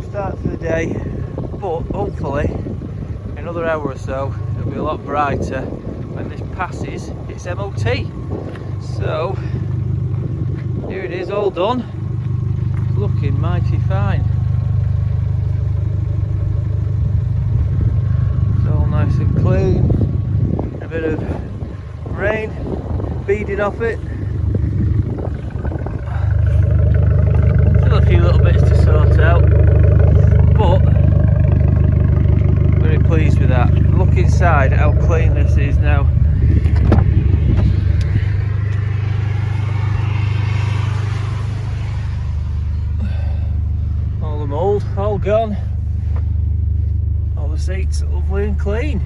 start to the day, but hopefully in another hour or so it'll be a lot brighter when this passes its MOT. So here it is, all done. It's looking mighty fine. It's all nice and clean. A bit of rain beading off it. Still a few little bits to sort out, but very pleased with that. Look inside at how clean this is now. All the mould all gone. All the seats are lovely and clean.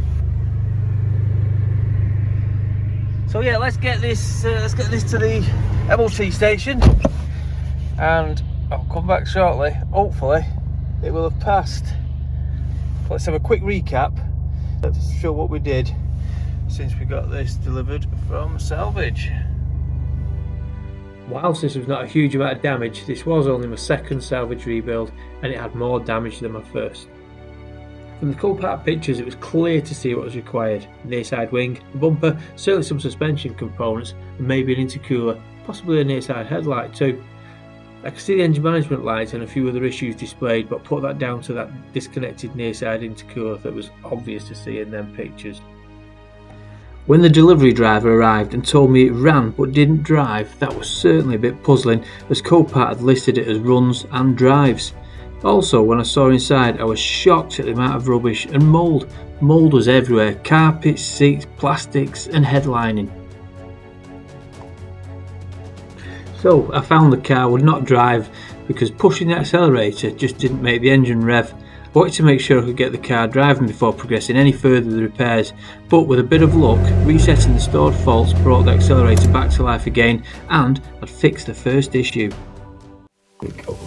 So yeah, let's get this to the MOT station, and I'll come back shortly. Hopefully it will have passed. Let's have a quick recap. Let's show what we did since we got this delivered from Salvage. Whilst this was not a huge amount of damage, this was only my second Salvage rebuild, and it had more damage than my first. From the Copart pictures, it was clear to see what was required: the near side wing, the bumper, certainly some suspension components, and maybe an intercooler, possibly a near side headlight too. I could see the engine management lights and a few other issues displayed, but put that down to that disconnected near side intercooler that was obvious to see in them pictures. When the delivery driver arrived and told me it ran but didn't drive, that was certainly a bit puzzling, as Copart had listed it as runs and drives. Also, when I saw inside, I was shocked at the amount of rubbish and mould. Mould was everywhere: carpets, seats, plastics and headlining. So I found the car would not drive because pushing the accelerator just didn't make the engine rev. I wanted to make sure I could get the car driving before progressing any further with the repairs, but with a bit of luck, resetting the stored faults brought the accelerator back to life again, and I'd fixed the first issue. Here we go.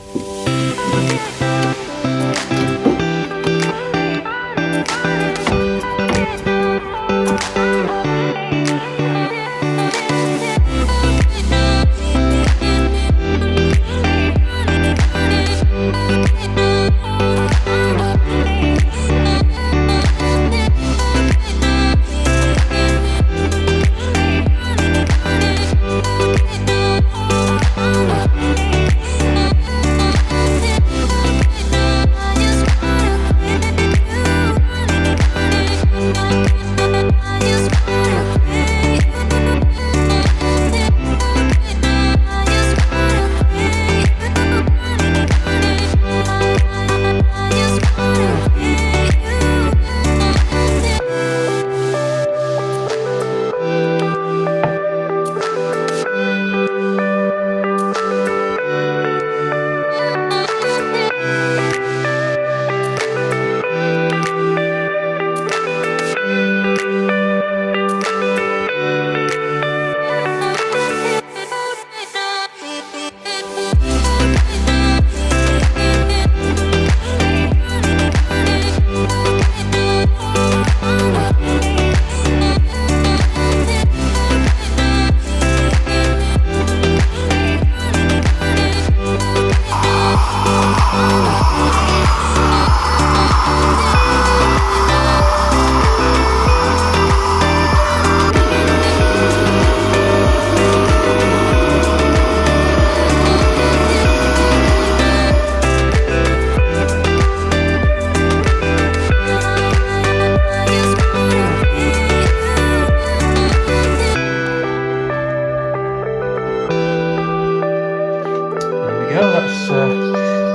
That's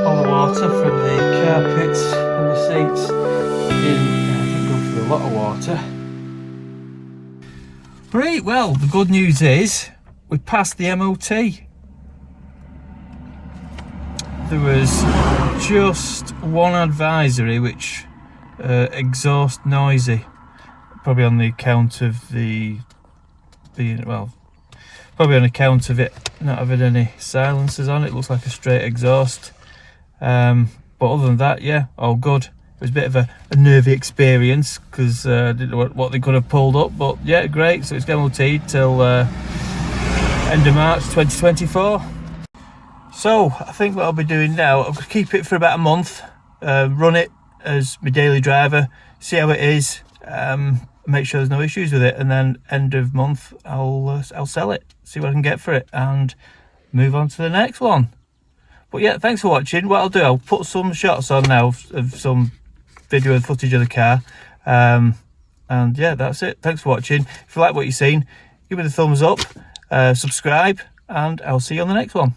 all the water from the carpets and the seats. Didn't go through a lot of water. Right, well, the good news is we passed the MOT. There was just one advisory, which exhaust noisy, probably on the account of probably on account of it not having any silencers on. It looks like a straight exhaust, but other than that, yeah, all good. It was a bit of a nervy experience because I didn't know what they could have pulled up, but yeah, great. So it's MOT till end of March 2024. So I think what I'll be doing now, I'll keep it for about a month, run it as my daily driver, see how it is, make sure there's no issues with it, and then end of month I'll sell it, see what I can get for it, and move on to the next one. But yeah, thanks for watching. What I'll do, I'll put some shots on now of some video and footage of the car, and yeah, that's it. Thanks for watching. If you like what you've seen, give me the thumbs up, subscribe, and I'll see you on the next one.